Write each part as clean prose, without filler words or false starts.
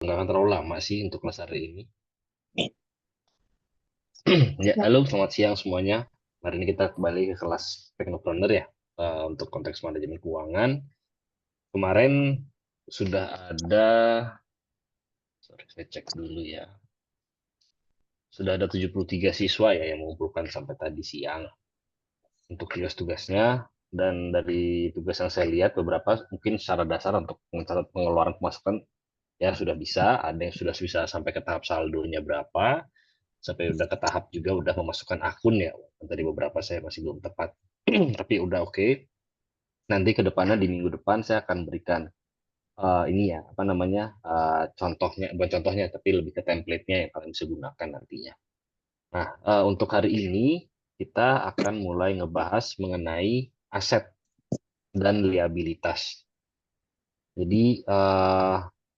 nggak akan terlalu lama sih untuk kelas hari ini. Ya, Ya, halo, selamat siang semuanya. Hari ini kita kembali ke kelas Technopreneur ya, untuk konteks manajemen keuangan. Kemarin sudah ada, sorry saya cek dulu ya, sudah ada 73 siswa ya yang mengumpulkan sampai tadi siang untuk tugas-tugasnya. Dan dari tugas yang saya lihat beberapa mungkin secara dasar untuk mencatat pengeluaran pemasukan ya sudah bisa, ada yang sudah bisa sampai ke tahap saldonya berapa, sampai udah ke tahap juga udah memasukkan akun ya. Tadi beberapa saya masih belum tepat, tapi udah oke. Nanti ke depannya di minggu depan saya akan berikan ini ya apa namanya contohnya, bukan contohnya tapi lebih ke template-nya yang kalian bisa gunakan nantinya. Nah, untuk hari ini kita akan mulai ngebahas mengenai aset dan liabilitas. Jadi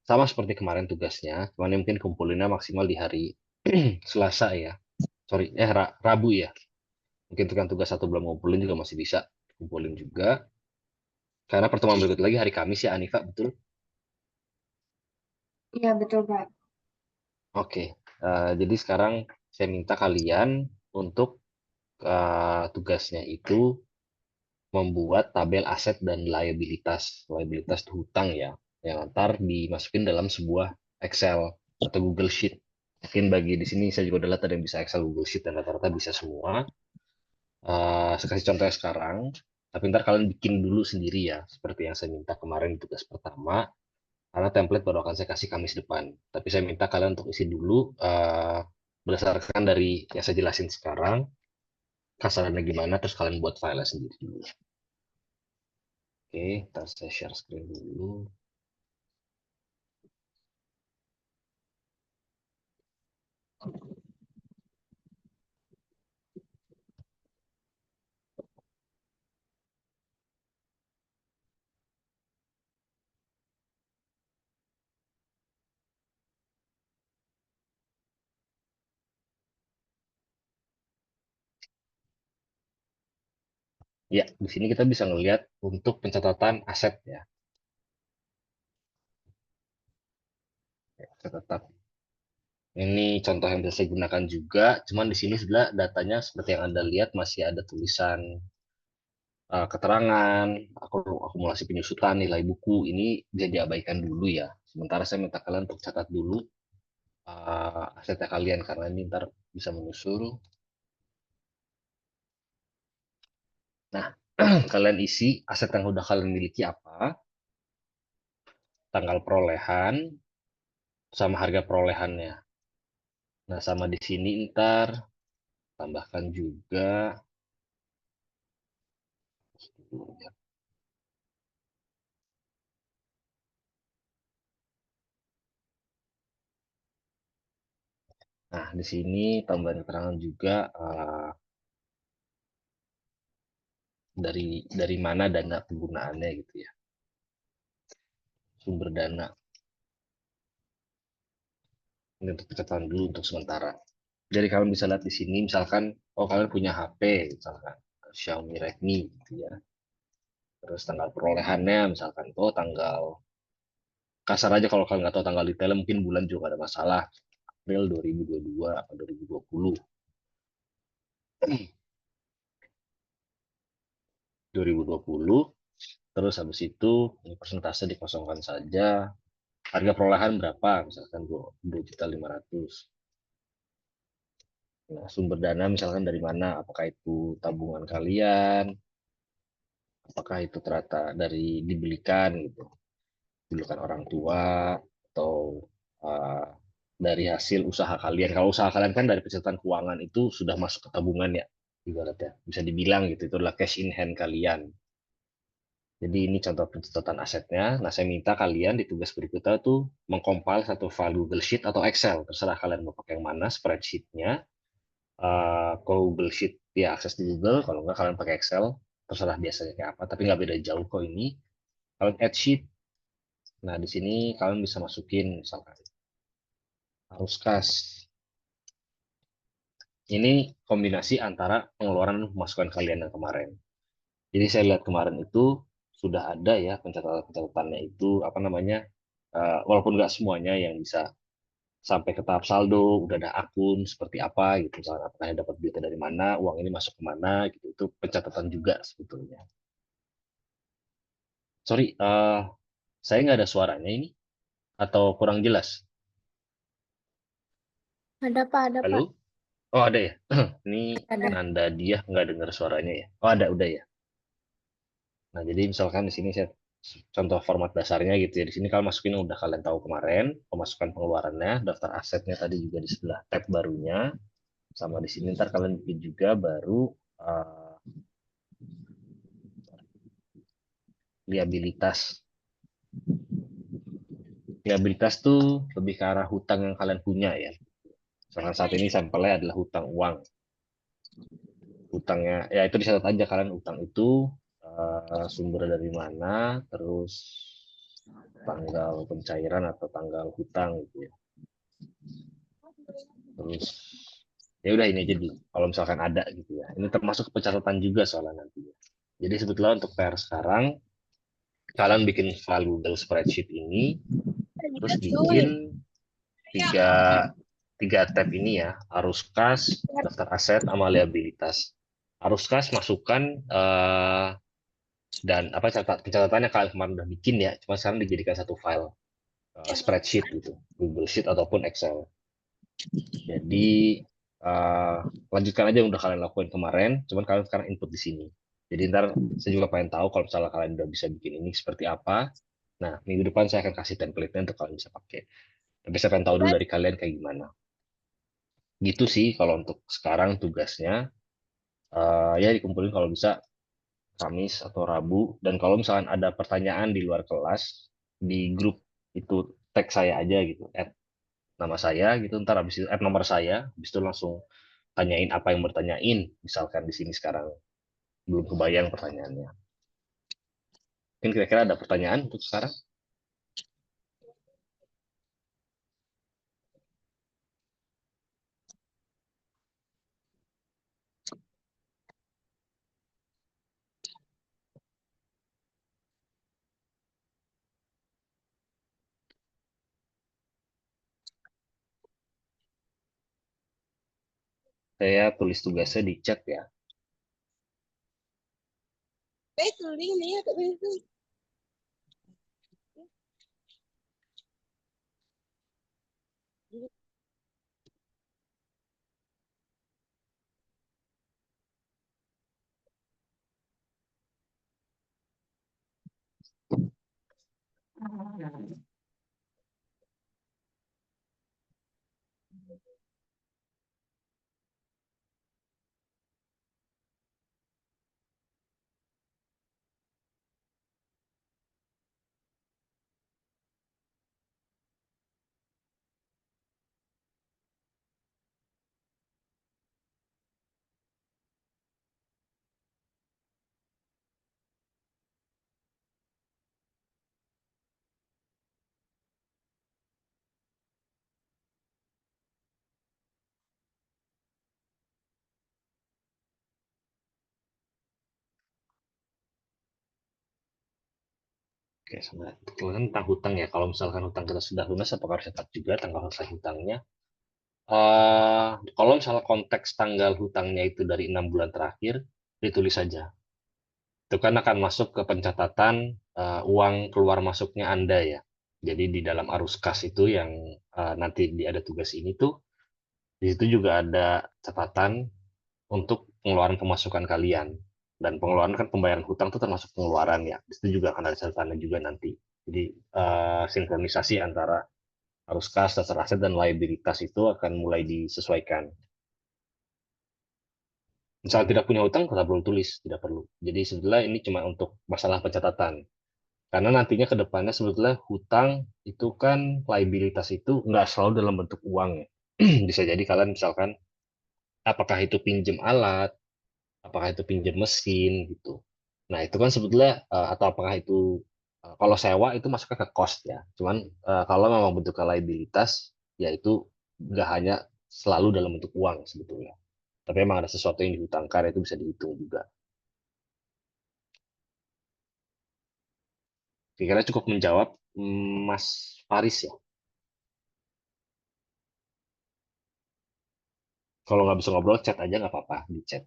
sama seperti kemarin tugasnya, cuman mungkin kumpulinnya maksimal di hari Selasa ya. Sorry, Rabu ya. Mungkin tukang tugas satu belum ngumpulin juga masih bisa kumpulin juga. Karena pertemuan berikut lagi hari Kamis ya, Anifa, betul? iya betul Pak. Oke. Jadi sekarang saya minta kalian untuk tugasnya itu membuat tabel aset dan liabilitas. Liabilitas itu hutang ya, yang ntar dimasukin dalam sebuah Excel atau Google Sheet. Mungkin bagi di sini saya juga adalah ada yang bisa Excel, Google Sheet, dan rata-rata bisa semua. Saya kasih contohnya sekarang, tapi ntar kalian bikin dulu sendiri ya, seperti yang saya minta kemarin di tugas pertama, karena template baru akan saya kasih Kamis depan. Tapi saya minta kalian untuk isi dulu berdasarkan dari yang saya jelasin sekarang, kasarannya gimana, terus kalian buat file sendiri dulu. Oke, ntar saya share screen dulu. Ya, di sini kita bisa ngelihat untuk pencatatan aset ya. Catatan. Ini contoh yang bisa saya gunakan juga, cuman di sini sudah datanya seperti yang Anda lihat masih ada tulisan keterangan, akumulasi penyusutan, nilai buku, ini bisa diabaikan dulu ya. Sementara saya minta kalian untuk catat dulu asetnya kalian, karena ini ntar bisa menyusul. Nah, kalian isi aset yang udah kalian miliki apa, tanggal perolehan, sama harga perolehannya. Nah, sama di sini ntar tambahkan juga. Nah, di sini tambahan keterangan juga dari mana dana penggunaannya gitu ya, sumber dana. Ini untuk catatan dulu untuk sementara. Jadi kalian bisa lihat di sini, misalkan, oh kalian punya HP, misalkan Xiaomi Redmi, gitu ya. Terus tanggal perolehannya, misalkan, oh tanggal, kasar aja kalau kalian nggak tahu tanggal detailnya, mungkin bulan juga ada masalah. April 2022 atau 2020. 2020, terus habis itu ini persentase dikosongkan saja. Harga perolehan berapa? Misalkan 2.500.000. Nah, sumber dana misalkan dari mana? Apakah itu tabungan kalian? Apakah itu ternyata dari dibelikan gitu, dibelikan orang tua, atau uh, dari hasil usaha kalian. Kalau usaha kalian kan dari pencatatan keuangan itu sudah masuk ke tabungan ya, ibaratnya bisa dibilang gitu, itu adalah cash in hand kalian. Jadi ini contoh pencatatan asetnya. Nah, saya minta kalian di tugas berikutnya tuh mengcompile satu file Google Sheet atau Excel, terserah kalian mau pakai yang mana, spreadsheetnya. Kalau Google Sheet ya akses di Google, kalau nggak kalian pakai Excel, terserah biasanya kayak apa, tapi nggak beda jauh kok ini. Kalian add sheet, nah di sini kalian bisa masukin misalkan arus kas. Ini kombinasi antara pengeluaran dan pemasukan kalian yang kemarin. Jadi saya lihat kemarin itu sudah ada ya pencatatan-pencatatannya itu apa namanya walaupun nggak semuanya yang bisa sampai ke tahap saldo, udah ada akun seperti apa gitu, misalnya apakah dapat duitnya dari mana, uang ini masuk ke mana gitu, itu pencatatan juga sebetulnya. Sorry, saya nggak ada suaranya ini atau kurang jelas? Ada Pak, ada Halo? Pak. Oh ada ya? Ini Ada. nanda dia nggak dengar suaranya ya? Oh ada, udah ya. Nah jadi misalkan di sini saya contoh format dasarnya gitu ya. Di sini kalau masukin udah kalian tahu kemarin, pemasukan pengeluarannya, daftar asetnya tadi juga di sebelah tab barunya, sama di sini ntar kalian bikin juga baru uh, liabilitas. Liabilitas tuh lebih ke arah hutang yang kalian punya ya. Misalkan saat ini sampelnya adalah hutang uang. Hutangnya ya itu dicatat aja kalian utang itu sumber dari mana, terus tanggal pencairan atau tanggal hutang gitu ya. Terus ya udah ini aja dulu. Kalau misalkan ada gitu ya. Ini termasuk pencatatan juga soalnya nanti. Jadi sebetulnya untuk PR sekarang kalian bikin file Google Spreadsheet ini, terus bikin tiga tiga tab ini ya, arus kas, daftar aset, sama liabilitas. Arus kas masukkan dan apa pencatatannya kalian kemarin udah bikin ya, cuma sekarang dijadikan satu file spreadsheet gitu, Google Sheet ataupun Excel. Jadi lanjutkan aja yang udah kalian lakuin kemarin, cuman kalian sekarang input di sini. Jadi ntar saya juga pengen tahu kalau misalnya kalian udah bisa bikin ini seperti apa. Nah, minggu depan saya akan kasih template-nya untuk kalian bisa pakai. Tapi saya pengen tahu dulu dari kalian kayak gimana. Gitu sih kalau untuk sekarang tugasnya. Ya dikumpulin kalau bisa Kamis atau Rabu. Dan kalau misalkan ada pertanyaan di luar kelas, di grup itu tag saya aja gitu, add nama saya gitu, ntar habis itu add nomor saya, habis itu langsung tanyain apa yang bertanyain, misalkan di sini sekarang belum kebayang pertanyaannya. Mungkin kira-kira ada pertanyaan untuk sekarang? Saya tulis tugasnya di chat ya. Oke, sama kemudian tentang hutang ya. Kalau misalkan hutang kita sudah lunas, apakah harus cetak juga tanggal selesai hutangnya? Kalau misalnya konteks tanggal hutangnya itu dari 6 bulan terakhir, ditulis saja. Itu kan akan masuk ke pencatatan uang keluar masuknya Anda ya. Jadi di dalam arus kas itu yang nanti ada tugas ini tuh, di situ juga ada catatan untuk pengeluaran pemasukan kalian. Dan pengeluaran kan pembayaran hutang itu termasuk pengeluaran ya. Di situ juga akan ada catatannya juga nanti. Jadi sinkronisasi antara arus kas, dasar aset, dan liabilitas itu akan mulai disesuaikan. Misal tidak punya hutang, tidak perlu tulis, tidak perlu. Jadi sebetulnya ini cuma untuk masalah pencatatan. Karena nantinya ke depannya sebetulnya hutang itu kan liabilitas itu nggak selalu dalam bentuk uang ya. Bisa jadi kalian misalkan apakah itu pinjam alat, apakah itu pinjam mesin gitu. Nah itu kan sebetulnya atau apakah itu kalau sewa itu masuknya ke cost ya. Cuman kalau memang bentuknya liabilitas, ya itu nggak hanya selalu dalam bentuk uang sebetulnya. Tapi emang ada sesuatu yang dihutangkan itu bisa dihitung juga. Kira-kira cukup menjawab, Mas Paris ya. Kalau nggak bisa ngobrol, chat aja nggak apa-apa di chat.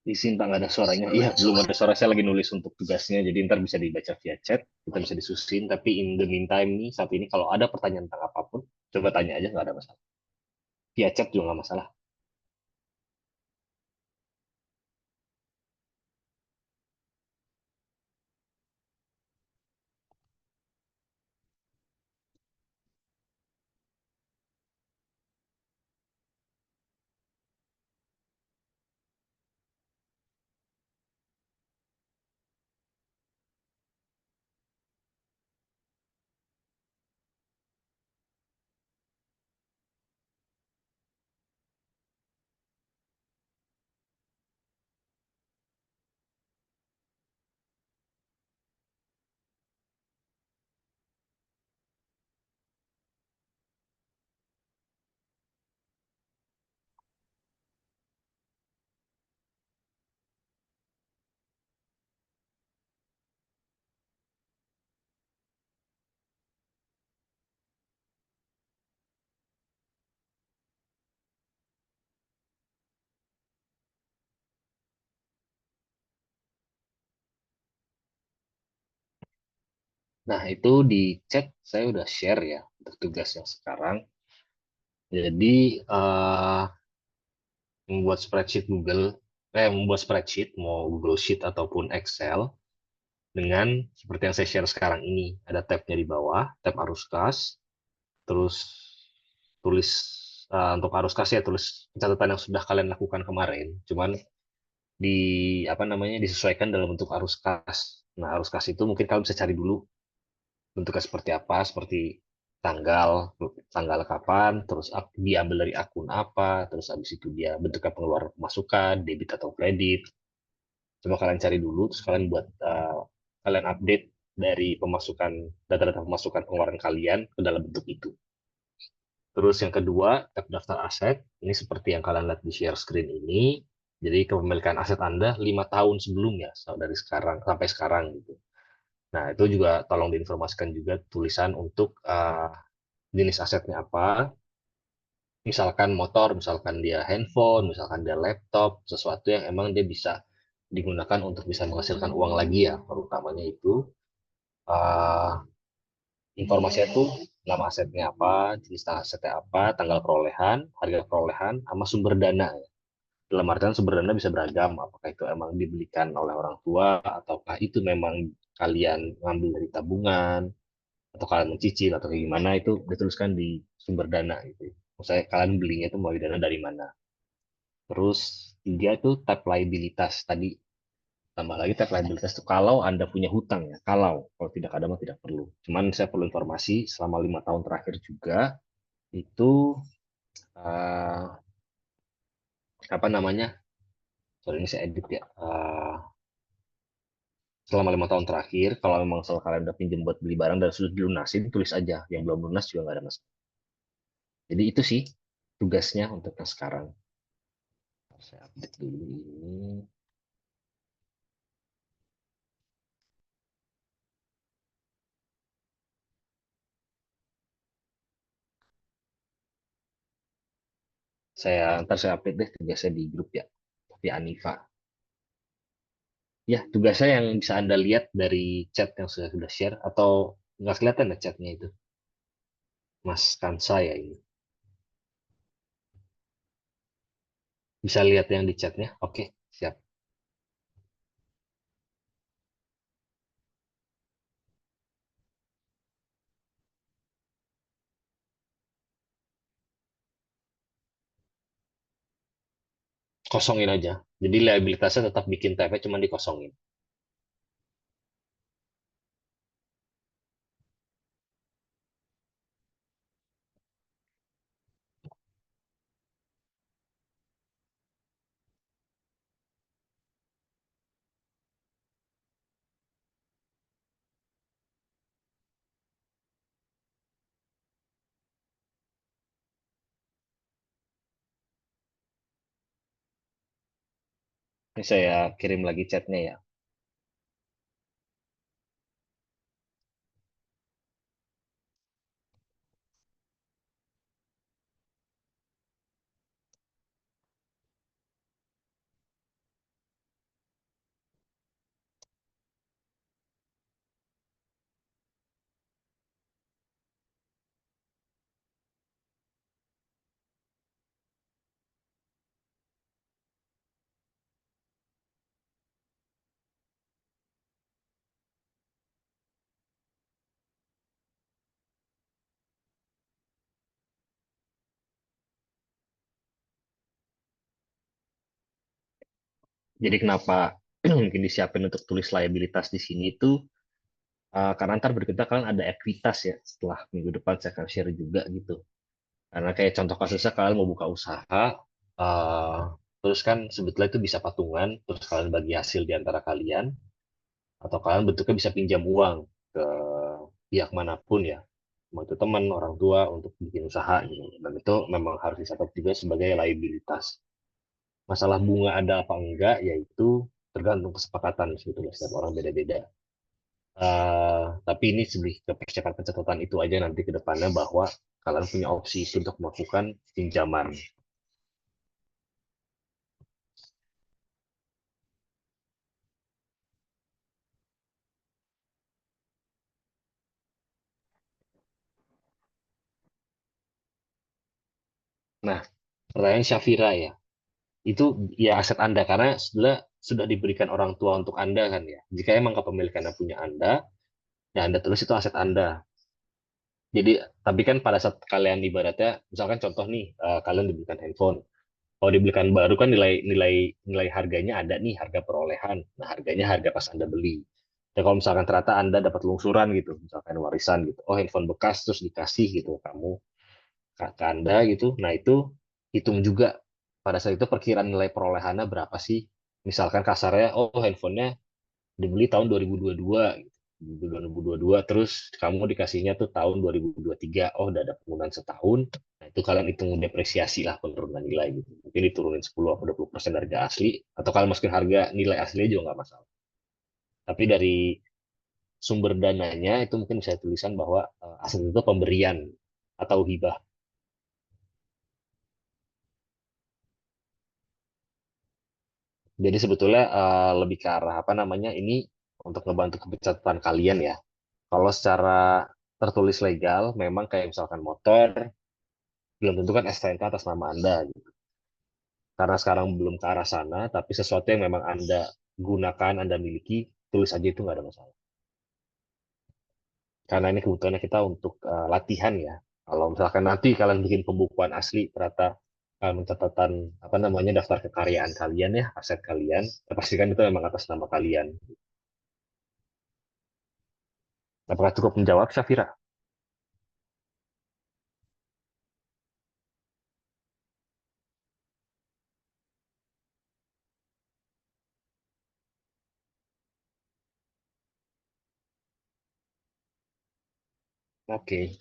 Di sini nggak ada suaranya. Iya, belum ada suara. Saya lagi nulis untuk tugasnya, jadi ntar bisa dibaca via chat, kita bisa disusun. Tapi in the meantime nih, saat ini kalau ada pertanyaan tentang apapun, coba tanya aja, nggak ada masalah. Via chat juga nggak masalah. Nah, itu di chat saya udah share ya untuk tugas yang sekarang. Jadi, membuat spreadsheet membuat spreadsheet, mau Google Sheet ataupun Excel, dengan seperti yang saya share sekarang ini. Ada tabnya di bawah, tab arus kas, terus tulis untuk arus kas ya, tulis catatan yang sudah kalian lakukan kemarin. Cuman di apa namanya disesuaikan dalam bentuk arus kas. Nah, arus kas itu mungkin kalian bisa cari dulu bentuknya seperti apa, seperti tanggal, tanggal kapan, terus diambil dari akun apa, terus habis itu dia bentuknya pengeluaran pemasukan, debit atau kredit. Coba kalian cari dulu, terus kalian buat kalian update dari pemasukan data-data pemasukan pengeluaran kalian ke dalam bentuk itu. Terus yang kedua, tab daftar aset. Ini seperti yang kalian lihat di share screen ini. Jadi kepemilikan aset Anda 5 tahun sebelumnya, dari sekarang sampai sekarang gitu. Nah, itu juga tolong diinformasikan juga tulisan untuk jenis asetnya apa. Misalkan motor, misalkan dia handphone, misalkan dia laptop, sesuatu yang emang dia bisa digunakan untuk bisa menghasilkan uang lagi ya, terutamanya itu. uh, Informasinya itu nama asetnya apa, jenis asetnya apa, tanggal perolehan, harga perolehan, sama sumber dana ya. Dalam artian sumber dana bisa beragam, apakah itu emang dibelikan oleh orang tua, ataukah itu memang kalian ngambil dari tabungan, atau kalian mencicil, atau kayak gimana, itu dituliskan di sumber dana gitu. Misalnya kalian belinya itu melalui dana dari mana. Terus tiga itu tab liabilitas tadi, Tambah lagi tax liabilitas itu kalau Anda punya hutang ya. Kalau tidak ada mah tidak perlu. Cuman saya perlu informasi selama 5 tahun terakhir juga itu eh, apa namanya? Sorry ini saya edit ya. Selama 5 tahun terakhir, kalau memang soal kalian udah pinjam buat beli barang dan sudah dilunasin, tulis aja. Yang belum lunas juga nggak ada masalah. Jadi itu sih tugasnya untuk yang sekarang. Saya update dulu ini. Ntar saya update deh tugasnya di grup ya, di Anifa. Ya, tugasnya yang bisa Anda lihat dari chat yang sudah share atau nggak kelihatan ya chatnya itu, Mas Kansa ya ini. Bisa lihat yang di chatnya? Oke, siap. Kosongin aja. Jadi liabilitasnya tetap bikin tab cuma dikosongin. Ini saya kirim lagi chatnya ya. Jadi kenapa mungkin disiapin untuk tulis liabilitas di sini itu karena ntar berikutnya kalian ada ekuitas ya setelah minggu depan saya akan share juga gitu. Karena kayak contoh kasusnya kalian mau buka usaha, eh, terus kan sebetulnya itu bisa patungan, terus kalian bagi hasil di antara kalian, atau kalian bentuknya bisa pinjam uang ke pihak manapun ya, mau itu teman, orang tua untuk bikin usaha gitu. Dan itu memang harus dicatat juga sebagai liabilitas. Masalah bunga ada apa enggak, yaitu tergantung kesepakatan sebetulnya setiap orang beda-beda. Tapi ini lebih ke persiapan pencatatan itu aja nanti ke depannya bahwa kalian punya opsi untuk melakukan pinjaman. Nah, pertanyaan Syafira ya, itu ya aset Anda karena sudah diberikan orang tua untuk Anda kan ya. Jika emang kepemilikannya punya Anda, ya Anda tulis itu aset Anda. Jadi, tapi kan pada saat kalian ibaratnya, misalkan contoh nih, kalian dibelikan handphone. Kalau dibelikan baru kan nilai nilai nilai harganya ada nih, harga perolehan. Nah, harganya harga pas Anda beli. Dan kalau misalkan ternyata Anda dapat lungsuran gitu, misalkan warisan gitu, oh handphone bekas terus dikasih gitu, kamu ke Anda gitu. Nah, itu hitung juga pada saat itu perkiraan nilai perolehannya berapa sih? Misalkan kasarnya, oh handphonenya dibeli tahun 2022 gitu. 2022 terus kamu dikasihnya tuh tahun 2023. Oh, udah ada penggunaan setahun. Nah, itu kalian hitung depresiasi lah penurunan nilai gitu. Mungkin diturunin 10 atau 20% harga asli atau kalian masukin harga nilai aslinya juga nggak masalah. Tapi dari sumber dananya itu mungkin bisa tulisan bahwa aset itu pemberian atau hibah. Jadi sebetulnya lebih ke arah apa namanya ini untuk ngebantu pencatatan kalian ya. Kalau secara tertulis legal, memang kayak misalkan motor, belum tentu kan STNK atas nama Anda. Gitu. Karena sekarang belum ke arah sana, tapi sesuatu yang memang Anda gunakan, Anda miliki, tulis aja itu nggak ada masalah. Karena ini kebutuhannya kita untuk latihan ya. Kalau misalkan nanti kalian bikin pembukuan asli, ternyata Catatan apa namanya daftar kekayaan kalian ya, aset kalian, pastikan itu memang atas nama kalian. Apakah cukup menjawab, Syafira? Oke.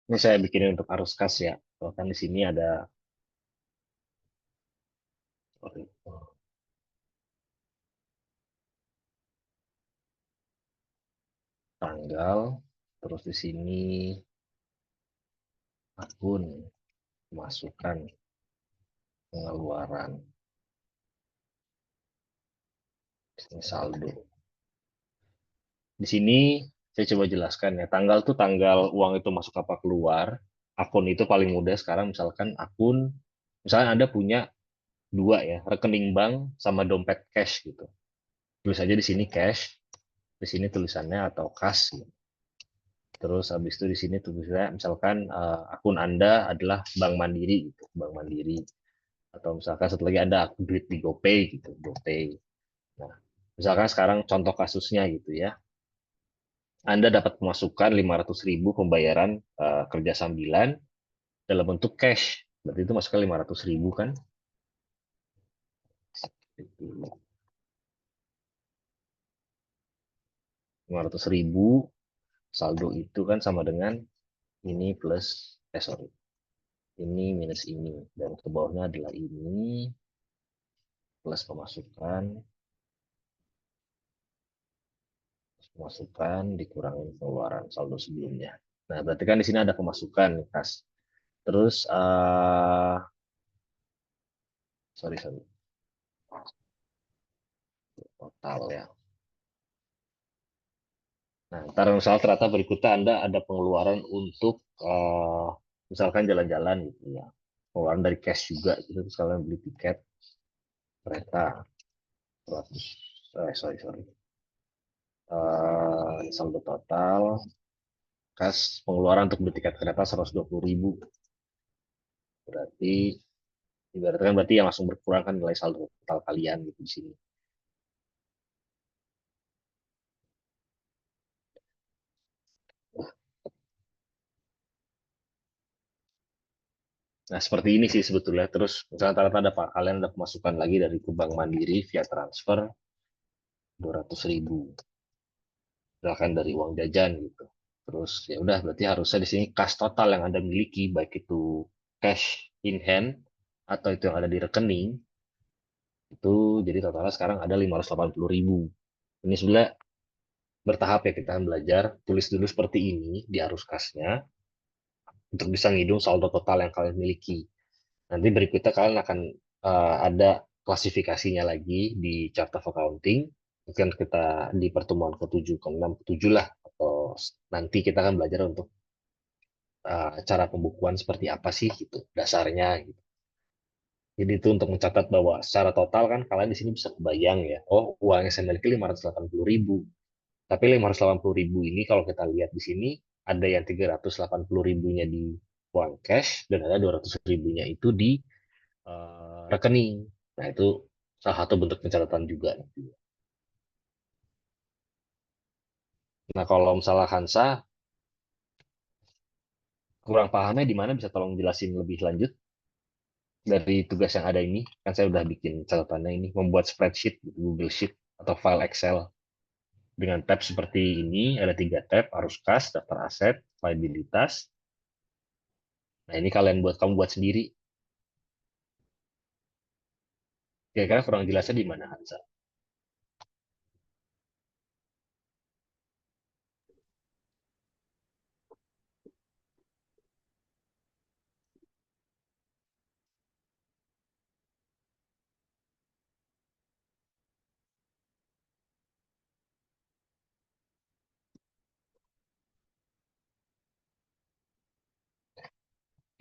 Ini saya bikinin untuk arus kas ya. Kalau kan di sini ada oke, tanggal, terus di sini akun, masukan, pengeluaran, ini saldo. Di sini saya coba jelaskan ya. Tanggal tuh tanggal uang itu masuk apa keluar. Akun itu paling mudah sekarang misalkan akun, misalnya Anda punya dua ya, rekening bank sama dompet cash gitu. Tulis aja di sini cash, di sini tulisannya atau kas gitu. Terus habis itu di sini tulisnya misalkan akun Anda adalah Bank Mandiri gitu, Bank Mandiri. Atau misalkan satu lagi ada duit di GoPay gitu, GoPay. Nah, misalkan sekarang contoh kasusnya gitu ya. Anda dapat pemasukan 500.000 pembayaran kerja sambilan dalam bentuk cash. Berarti itu masukkan 500.000 kan? 500.000 saldo itu kan sama dengan ini plus, sorry, ini minus ini. Dan ke bawahnya adalah ini plus pemasukan, pemasukan dikurangi pengeluaran saldo sebelumnya. Nah, berarti kan di sini ada pemasukan kas. Terus sorry sorry total ya. Nah, ntar misal ternyata berikutnya Anda ada pengeluaran untuk misalkan jalan-jalan gitu ya. Pengeluaran dari cash juga gitu. Terus kalian beli tiket kereta 100, sorry. Saldo total kas pengeluaran untuk beli tiket kereta 120.000. Berarti ibaratkan berarti yang langsung berkurang kan nilai saldo total kalian gitu di sini. Nah, seperti ini sih sebetulnya. Terus misalnya ternyata ada kalian ada pemasukan lagi dari ke Bank Mandiri via transfer 200.000. Misalkan dari uang jajan gitu. Terus ya udah berarti harusnya di sini kas total yang Anda miliki baik itu cash in hand atau itu yang ada di rekening itu jadi totalnya sekarang ada 580.000. Ini sebenarnya bertahap ya kita akan belajar tulis dulu seperti ini di arus kasnya untuk bisa ngidung saldo total yang kalian miliki. Nanti berikutnya kalian akan ada klasifikasinya lagi di chart of accounting. Mungkin kita di pertemuan ke-7, ke-6, ke-7 lah. Atau nanti kita akan belajar untuk cara pembukuan seperti apa sih gitu, dasarnya gitu. Jadi itu untuk mencatat bahwa secara total kan kalian di sini bisa kebayang ya, oh uang yang saya miliki 580.000. Tapi 580.000 ini kalau kita lihat di sini ada yang 380.000-nya di uang cash dan ada 200.000-nya itu di rekening. Nah, itu salah satu bentuk pencatatan juga. Nah, kalau misalnya Hansa kurang pahamnya di mana bisa tolong jelasin lebih lanjut dari tugas yang ada ini? Kan saya udah bikin catatannya ini, membuat spreadsheet, Google Sheet, atau file Excel. Dengan tab seperti ini, ada 3 tab, arus kas, daftar aset, liabilitas. Nah, ini kamu buat sendiri. Kira-kira kurang jelasnya di mana, Hansa?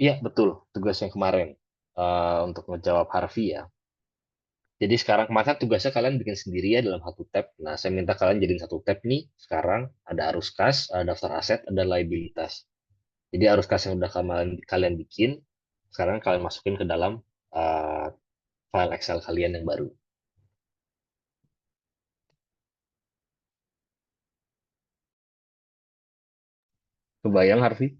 Iya, betul. Tugas yang kemarin untuk ngejawab Harvey ya. Jadi sekarang kemarin kan tugasnya kalian bikin sendiri ya dalam satu tab. Nah, saya minta kalian jadiin satu tab nih. Sekarang ada arus kas, ada daftar aset, ada liabilitas. Jadi arus kas yang udah kalian bikin, sekarang kalian masukin ke dalam uh, file Excel kalian yang baru. Kebayang, Harvey?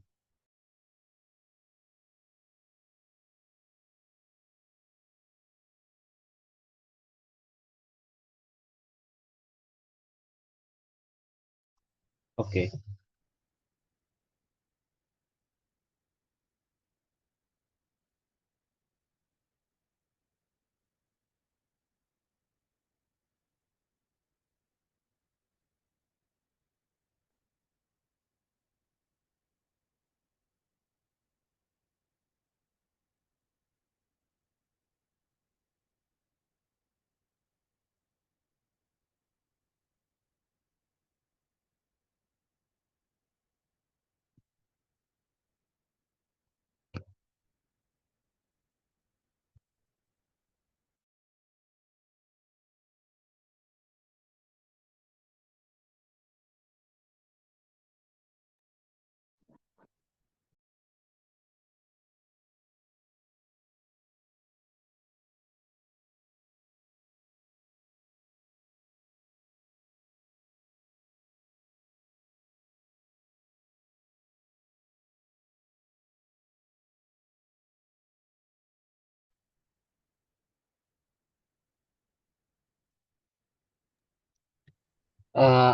Oke.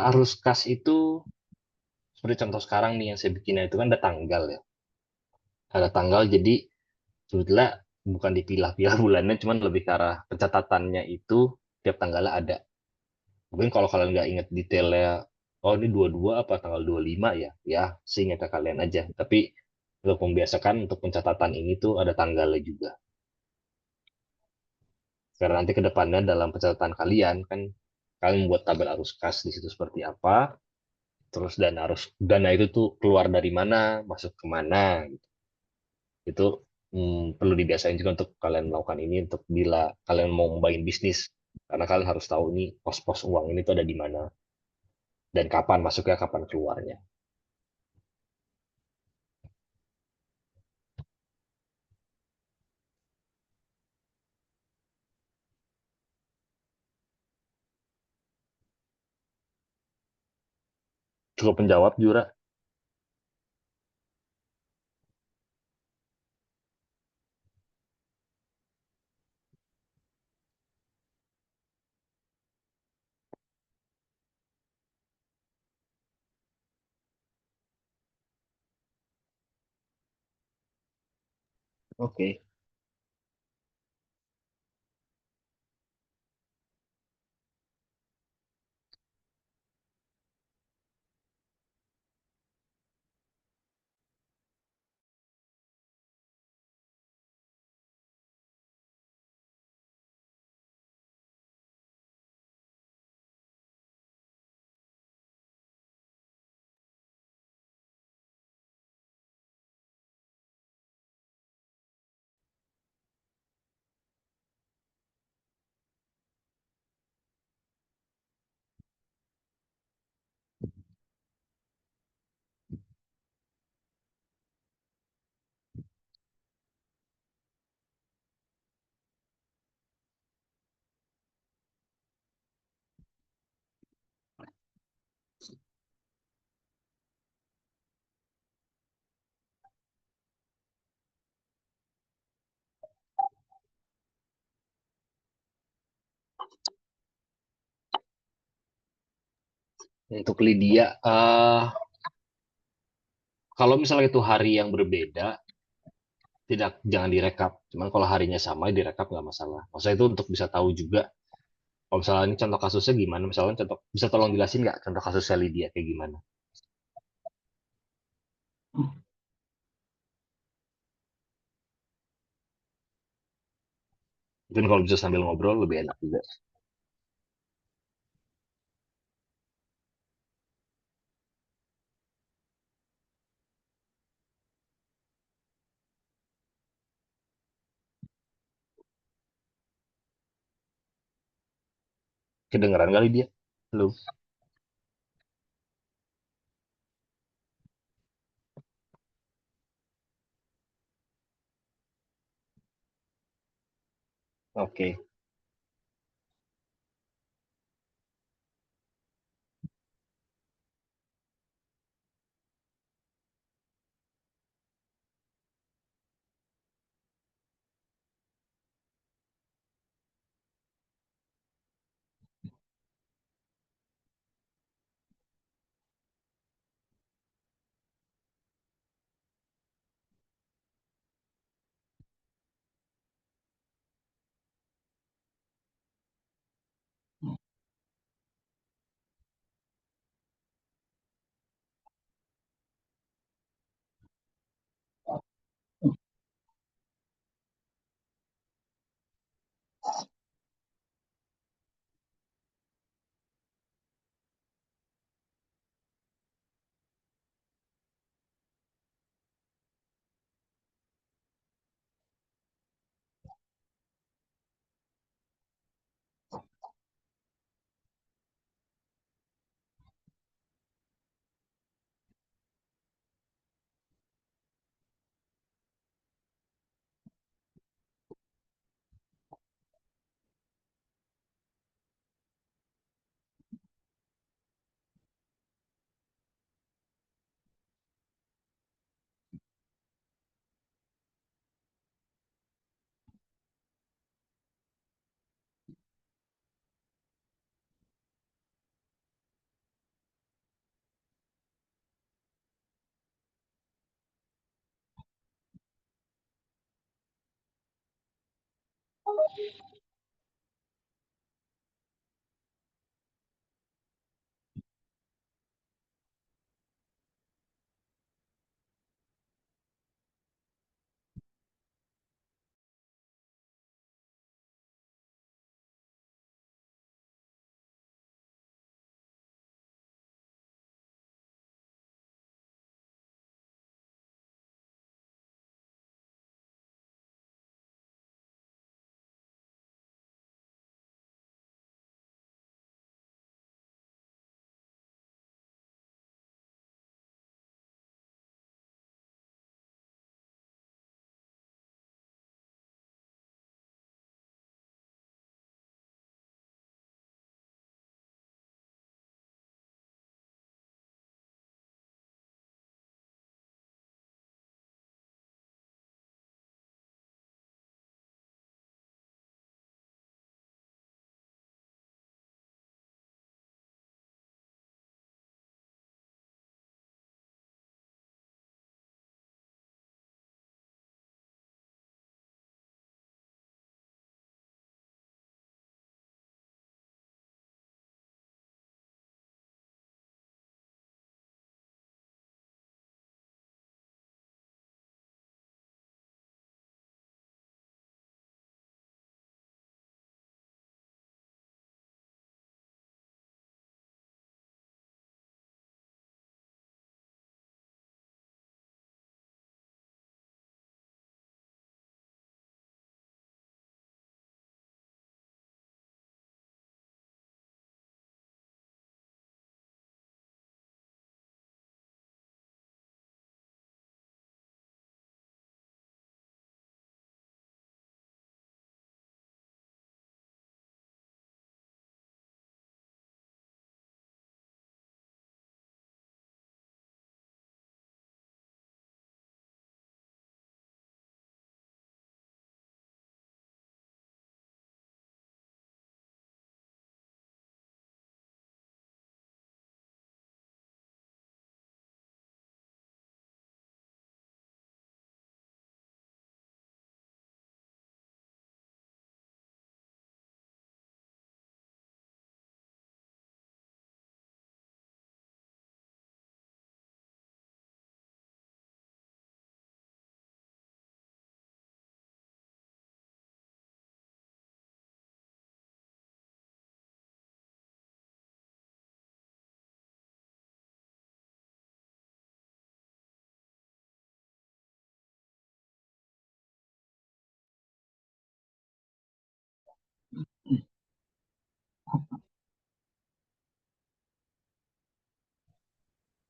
Arus kas itu seperti contoh sekarang nih yang saya bikin itu kan ada tanggal ya. Ada tanggal jadi sebetulnya bukan dipilah-pilah bulannya, cuman lebih ke arah pencatatannya itu tiap tanggalnya ada. Mungkin kalau kalian nggak ingat detailnya, oh ini 22 apa tanggal 25 ya, ya seingat kalian aja. Tapi untuk membiasakan untuk pencatatan ini tuh ada tanggalnya juga. Karena nanti ke depannya dalam pencatatan kalian kan kalian membuat tabel arus kas di situ seperti apa, terus dana itu tuh keluar dari mana, masuk ke mana, gitu. Itu perlu dibiasain juga untuk kalian melakukan ini untuk bila kalian mau membangun bisnis. Karena kalian harus tahu nih pos-pos uang ini tuh ada di mana dan kapan masuknya, kapan keluarnya. Cukup menjawab Jura. Oke. Untuk Lydia, kalau misalnya itu hari yang berbeda, tidak jangan direkap. Cuman kalau harinya sama direkap nggak masalah. Maksudnya itu untuk bisa tahu juga. Kalau misalnya ini contoh kasusnya gimana? Misalnya contoh bisa tolong jelasin nggak contoh kasusnya Lydia kayak gimana? Mungkin kalau bisa sambil ngobrol lebih enak juga. Kedengeran kali dia. Halo. Oke.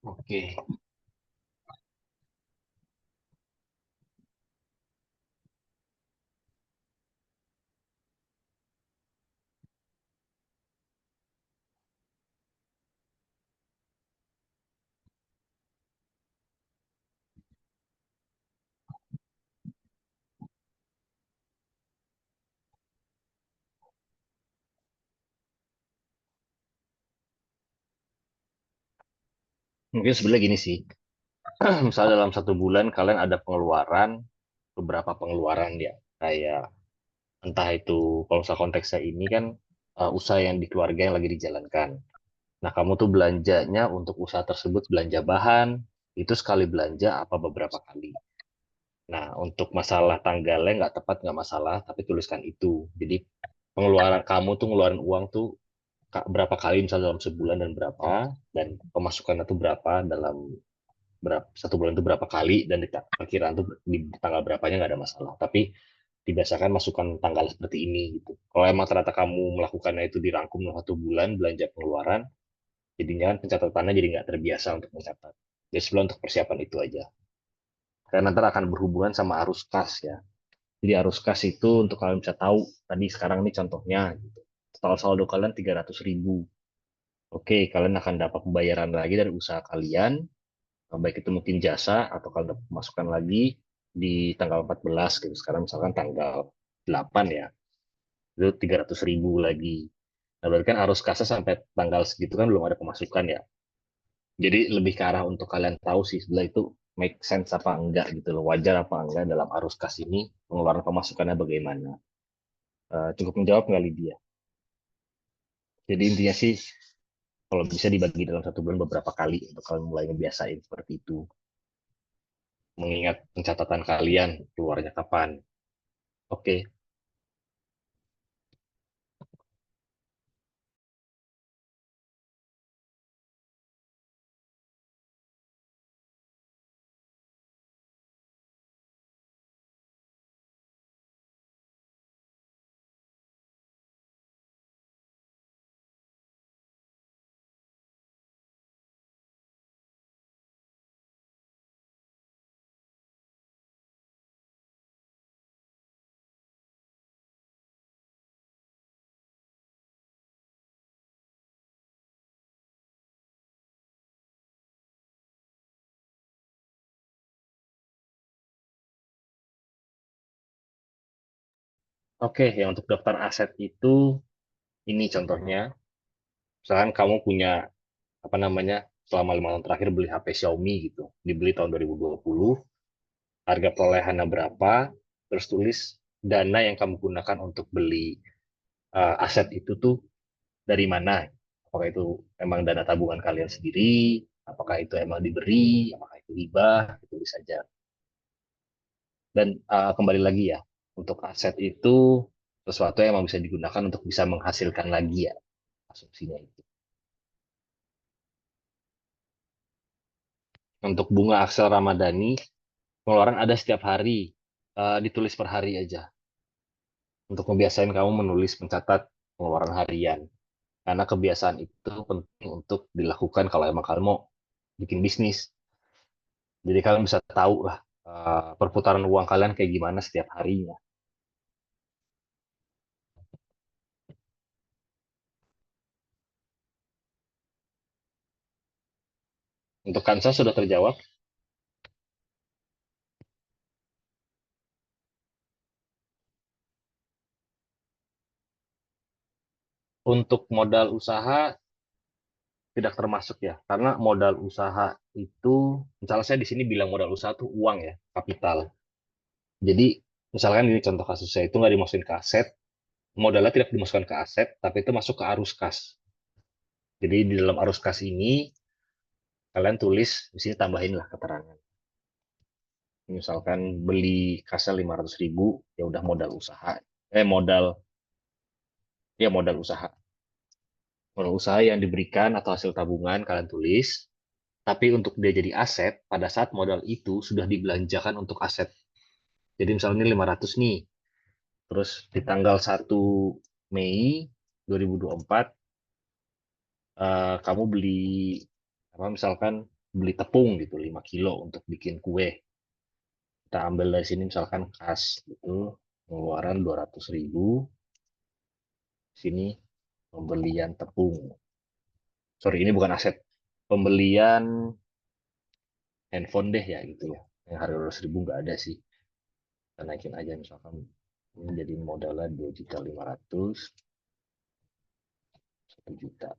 Oke. Mungkin sebenarnya gini sih. Misalnya dalam 1 bulan kalian ada pengeluaran, beberapa pengeluaran ya. Kayak entah itu kalau misalnya konteksnya ini kan usaha yang di keluarga yang lagi dijalankan. Nah, kamu tuh belanjanya untuk usaha tersebut belanja bahan, itu sekali belanja apa beberapa kali. Nah, untuk masalah tanggalnya nggak tepat nggak masalah, tapi tuliskan itu. Jadi pengeluaran kamu tuh ngeluarin uang tuh berapa kali misalnya dalam sebulan dan berapa, dan pemasukannya tuh berapa dalam 1 bulan itu berapa kali, dan di perkiraan tuh di tanggal berapanya nggak ada masalah. Tapi dibiasakan masukkan tanggal seperti ini gitu. Kalau emang ternyata kamu melakukannya itu dirangkum dalam 1 bulan belanja pengeluaran, jadinya kan pencatatannya jadi nggak terbiasa untuk mencatat. Jadi sebelum untuk persiapan itu aja. Karena nanti akan berhubungan sama arus kas ya. Jadi arus kas itu untuk kalian bisa tahu, tadi sekarang ini contohnya, gitu. Total saldo kalian 300.000. Oke, kalian akan dapat pembayaran lagi dari usaha kalian, baik itu mungkin jasa atau kalian dapat masukan lagi di tanggal 14 gitu. Sekarang misalkan tanggal 8 ya, itu 300.000 lagi. Nah, berarti kan arus kasnya sampai tanggal segitu kan belum ada pemasukan ya. Jadi lebih ke arah untuk kalian tahu sih sebelah itu make sense apa enggak gitu loh, wajar apa enggak dalam arus kas ini pengeluaran pemasukannya bagaimana. Cukup menjawab nggak Lydia? Jadi intinya sih kalau bisa dibagi dalam 1 bulan beberapa kali untuk kalian mulai ngebiasain seperti itu. Mengingat pencatatan kalian keluarnya kapan. Oke, oke. Yang untuk daftar aset itu ini contohnya. Misalkan kamu punya apa namanya selama 5 tahun terakhir beli HP Xiaomi gitu, dibeli tahun 2020, harga perolehannya berapa, terus tulis dana yang kamu gunakan untuk beli aset itu tuh dari mana. Apakah itu emang dana tabungan kalian sendiri, apakah itu emang diberi, apakah itu hibah, itu bisa saja. Dan kembali lagi ya, untuk aset itu sesuatu yang emang bisa digunakan untuk bisa menghasilkan lagi ya, asumsinya itu. Untuk bunga Aksel Ramadhani, pengeluaran ada setiap hari, ditulis per hari aja. Untuk membiasain kamu menulis mencatat pengeluaran harian. Karena kebiasaan itu penting untuk dilakukan kalau emang kalian mau bikin bisnis. Jadi kalian bisa tahu lah perputaran uang kalian kayak gimana setiap harinya. Untuk Kansa sudah terjawab. Untuk modal usaha tidak termasuk ya, karena modal usaha itu, misalnya saya di sini bilang modal usaha itu uang ya, kapital. Jadi misalkan ini contoh kasusnya itu nggak dimasukin ke aset, modalnya tidak dimasukkan ke aset, tapi itu masuk ke arus kas. Jadi di dalam arus kas ini kalian tulis di sini tambahin lah keterangan. Misalkan beli kasnya 500.000, ya udah modal usaha. Modal, ya modal usaha. Modal usaha yang diberikan atau hasil tabungan kalian tulis. Tapi untuk dia jadi aset, pada saat modal itu sudah dibelanjakan untuk aset. Jadi misalnya ini 500 nih, terus di tanggal 1 Mei 2024, kamu beli apa misalkan beli tepung gitu 5 kilo untuk bikin kue. Kita ambil dari sini misalkan kas gitu, pengeluaran 200.000. Sini pembelian tepung. Sorry, ini bukan aset. Pembelian handphone deh ya gitu ya. Yang harga 200.000 nggak ada sih. Kita naikin aja misalkan ini jadi modalnya 2.500.000, 1 juta.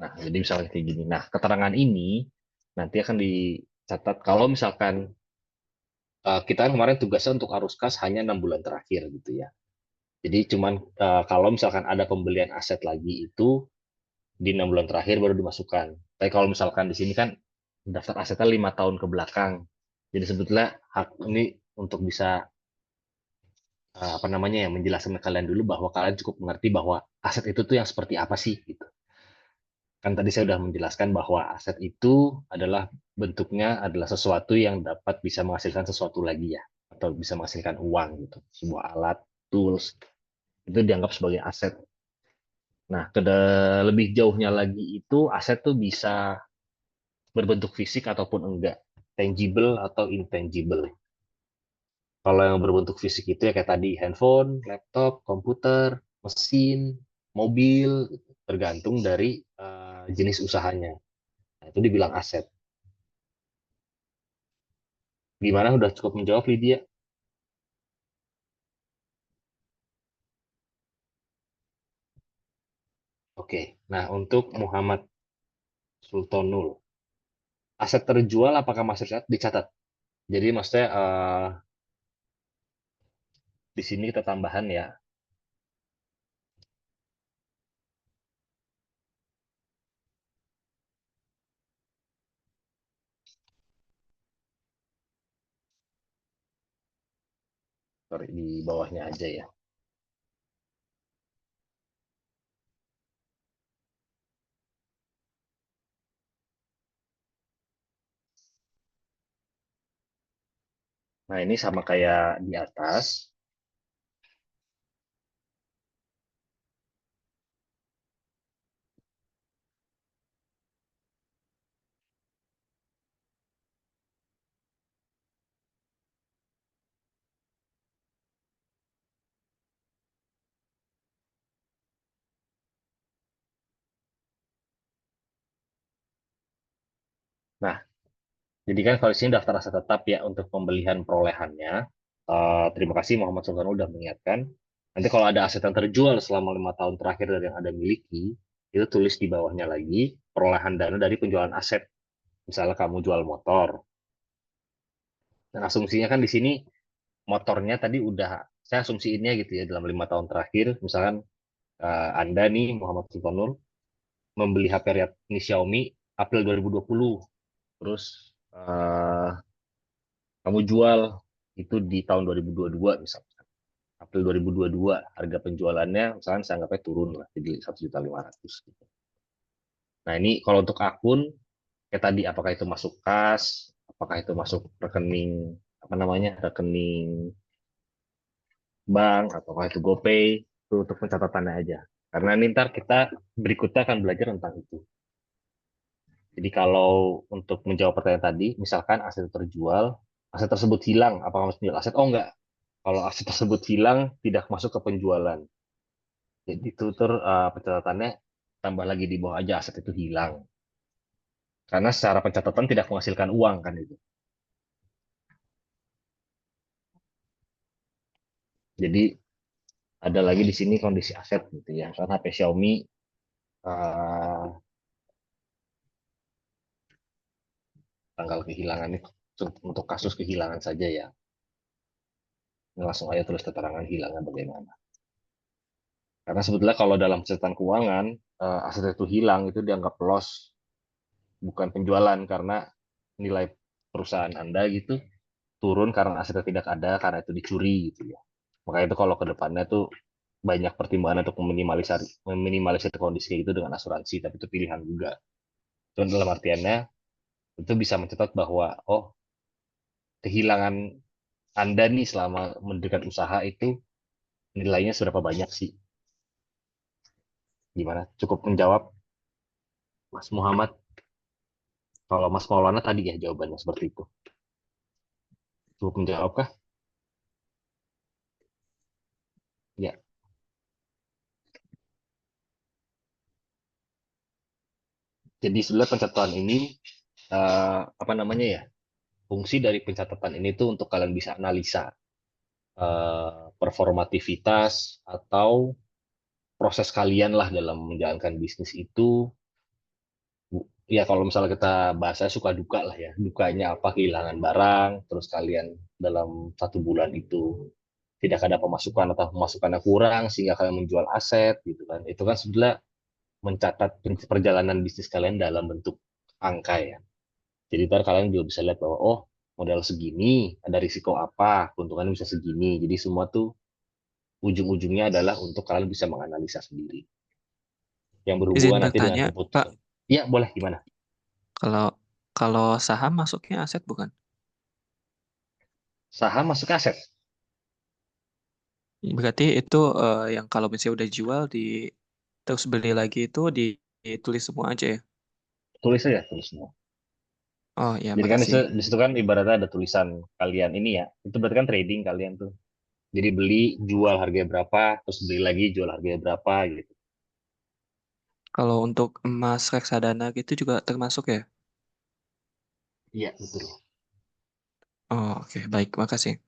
Nah, jadi misalnya kayak gini. Nah, keterangan ini nanti akan dicatat kalau misalkan kita kan kemarin tugasnya untuk arus kas hanya 6 bulan terakhir gitu ya. Jadi cuman kalau misalkan ada pembelian aset lagi itu di 6 bulan terakhir baru dimasukkan. Tapi kalau misalkan di sini kan daftar asetnya 5 tahun ke belakang. Jadi sebetulnya hak ini untuk bisa apa namanya ya menjelaskan ke kalian dulu bahwa kalian cukup mengerti bahwa aset itu tuh yang seperti apa sih gitu. Kan tadi saya sudah menjelaskan bahwa aset itu adalah bentuknya adalah sesuatu yang dapat bisa menghasilkan sesuatu lagi ya atau bisa menghasilkan uang gitu. Sebuah alat, tools itu dianggap sebagai aset. Nah, lebih jauhnya lagi itu aset tuh bisa berbentuk fisik ataupun enggak, tangible atau intangible. Kalau yang berbentuk fisik itu ya kayak tadi handphone, laptop, komputer, mesin, mobil, tergantung dari jenis usahanya. Nah, itu dibilang aset. Gimana? Udah cukup menjawab, Lydia? Oke. Nah, untuk Muhammad Sultonul, aset terjual apakah masih dicatat? Jadi maksudnya di sini kita tambahan ya. Sorry, di bawahnya aja ya. Nah, ini sama kayak di atas. Nah, jadi kan kalau di sini daftar aset tetap ya untuk pembelian perolehannya. Terima kasih Muhammad Sultan udah mengingatkan. Nanti kalau ada aset yang terjual selama 5 tahun terakhir dari yang Anda miliki, itu tulis di bawahnya lagi perolehan dana dari penjualan aset. Misalnya kamu jual motor. Dan asumsinya kan di sini motornya tadi udah saya asumsiinnya gitu ya dalam 5 tahun terakhir. Misalkan Anda nih Muhammad Sultanul membeli HP Redmi Xiaomi April 2020. Terus kamu jual itu di tahun 2022 misalnya. April 2022 harga penjualannya misalnya saya anggapnya turun lah jadi 1.500.000 gitu. Nah ini kalau untuk akun kayak tadi apakah itu masuk kas, apakah itu masuk rekening apa namanya rekening bank ataukah itu GoPay itu untuk pencatatannya aja. Karena ini ntar kita berikutnya akan belajar tentang itu. Jadi kalau untuk menjawab pertanyaan tadi, misalkan aset terjual, aset tersebut hilang, apakah harus menjual aset? Oh enggak. Kalau aset tersebut hilang, tidak masuk ke penjualan. Jadi tutur pencatatannya tambah lagi di bawah aja aset itu hilang. Karena secara pencatatan tidak menghasilkan uang kan itu. Jadi ada lagi di sini kondisi aset gitu ya. Karena HP Xiaomi eh, tanggal kehilangannya untuk kasus kehilangan saja ya. Langsung aja tulis keterangan hilangnya bagaimana. Karena sebetulnya kalau dalam catatan keuangan aset itu hilang itu dianggap loss bukan penjualan karena nilai perusahaan Anda gitu turun karena asetnya tidak ada karena itu dicuri gitu ya. Makanya itu kalau ke depannya tuh banyak pertimbangan untuk meminimalisir kondisi kayak gitu dengan asuransi, tapi itu pilihan juga. Cuman dalam artiannya itu bisa mencatat bahwa oh kehilangan Anda nih selama mendirikan usaha itu nilainya seberapa banyak sih? Gimana? Cukup menjawab Mas Muhammad? Kalau Mas Maulana tadi ya jawabannya seperti itu. Cukup menjawab kah? Ya. Jadi sebenarnya pencatatan ini apa namanya ya? Fungsi dari pencatatan ini tuh untuk kalian bisa analisa performativitas atau proses kalian lah dalam menjalankan bisnis itu. Ya kalau misalnya kita bahasa suka duka lah ya, dukanya apa, kehilangan barang, terus kalian dalam 1 bulan itu tidak ada pemasukan atau pemasukannya kurang sehingga kalian menjual aset gitu kan, itu kan sebenarnya mencatat perjalanan bisnis kalian dalam bentuk angka ya. Jadi ntar kalian juga bisa lihat bahwa oh, modal segini ada risiko apa, keuntungannya bisa segini. Jadi semua tuh ujung-ujungnya adalah untuk kalian bisa menganalisa sendiri yang Izin berhubungan nanti dengan bertanya, Pak, keputusan. Iya boleh, gimana? kalau kalau saham masuknya aset bukan? Saham masuk ke aset. Berarti itu yang kalau misalnya udah jual di terus beli lagi itu ditulis semua aja ya? Tulis saja, tulis semua. Oh ya, Jadi kan makasih. di situ kan ibaratnya ada tulisan kalian ini ya. Itu berarti kan trading kalian tuh. Jadi beli, jual harganya berapa, terus beli lagi, jual harganya berapa gitu. Kalau untuk emas reksadana gitu juga termasuk ya? Iya, betul. Oh, oke, baik, makasih.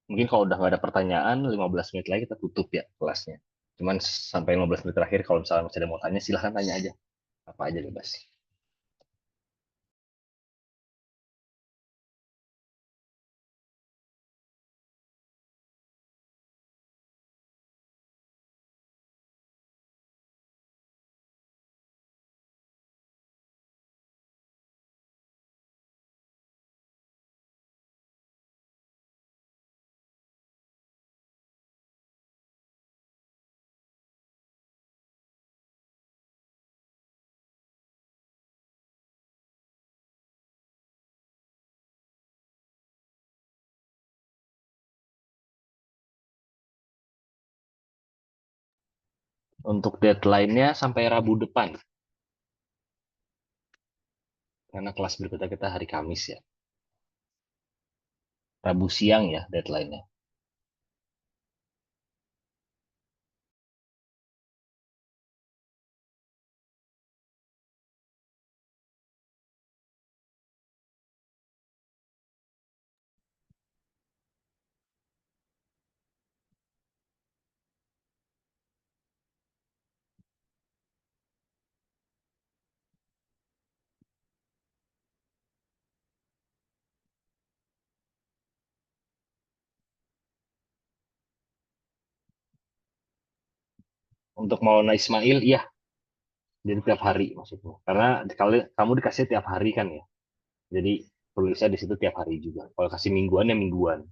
Mungkin kalau udah nggak ada pertanyaan, 15 menit lagi kita tutup ya kelasnya. Cuman sampai 15 menit terakhir, kalau misalnya masih ada mau tanya, silahkan tanya aja. Apa aja bebas. Untuk deadline-nya sampai Rabu depan. Karena kelas berikutnya kita hari Kamis ya. Rabu siang ya deadline-nya. Untuk Maulana Ismail, iya. Jadi tiap hari maksudnya. Karena kalau kamu dikasih tiap hari kan ya. Jadi tulisnya di situ tiap hari juga. Kalau kasih mingguan ya mingguan.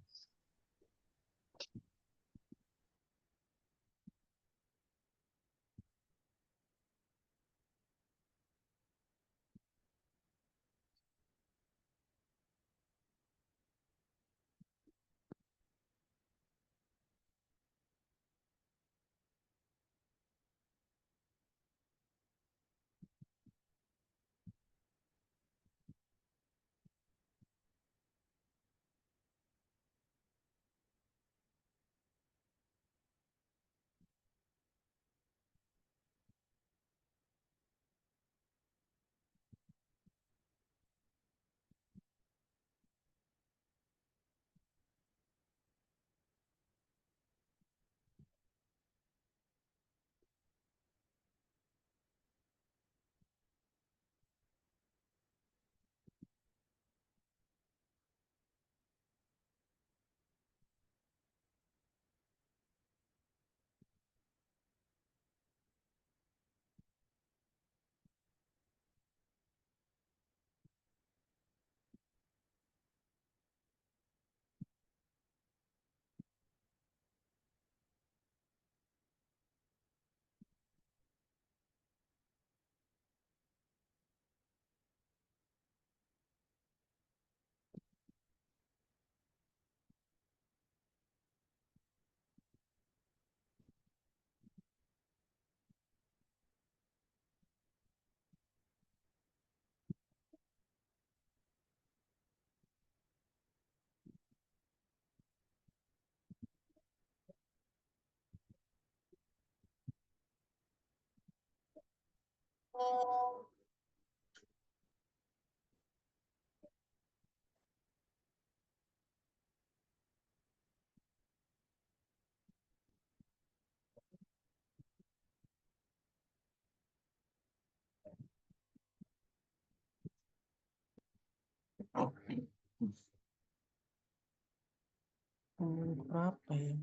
Berapa ya?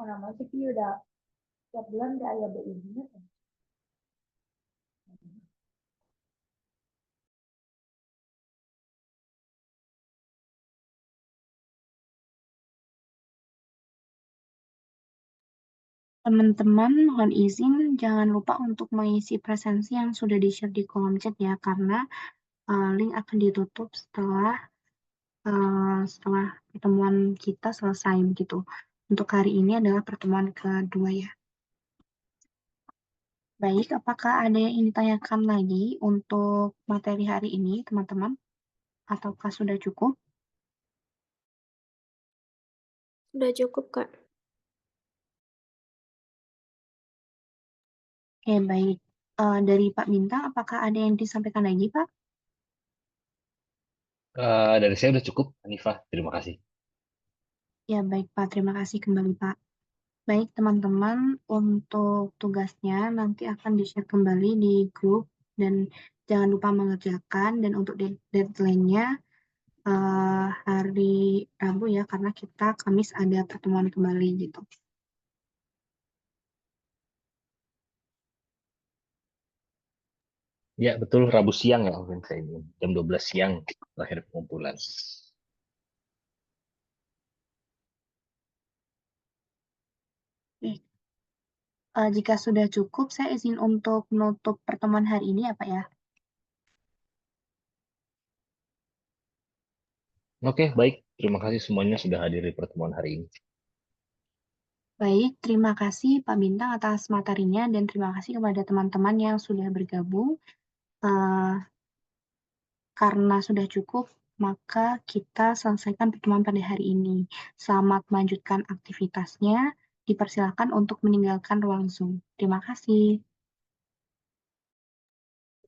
Orang masih udah tiap bulan udah ada BI-nya kan. Teman-teman, mohon izin jangan lupa untuk mengisi presensi yang sudah di-share di kolom chat ya, karena link akan ditutup setelah pertemuan kita selesai begitu. Untuk hari ini adalah pertemuan kedua ya. Baik, apakah ada yang ingin ditanyakan lagi untuk materi hari ini, teman-teman? Ataukah sudah cukup? Sudah cukup, Kak. Oke, baik. Dari Pak Bintang, apakah ada yang disampaikan lagi, Pak? Dari saya udah cukup, Hanifah. Terima kasih. Ya, baik, Pak. Terima kasih kembali, Pak. Baik, teman-teman, untuk tugasnya nanti akan di-share kembali di grup dan jangan lupa mengerjakan. Dan untuk deadline-nya hari Rabu ya, karena kita Kamis ada pertemuan kembali gitu. Ya, betul. Rabu siang ya, mungkin saya ini. Jam 12 siang terakhir pengumpulan. Oke. Jika sudah cukup, saya izin untuk menutup pertemuan hari ini ya, Pak ya. Oke, baik. Terima kasih semuanya sudah hadir di pertemuan hari ini. Baik, terima kasih Pak Bintang atas materinya dan terima kasih kepada teman-teman yang sudah bergabung. Karena sudah cukup, maka kita selesaikan pertemuan pada hari ini. Selamat melanjutkan aktivitasnya. Dipersilakan untuk meninggalkan ruang Zoom. Terima kasih.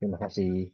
Terima kasih.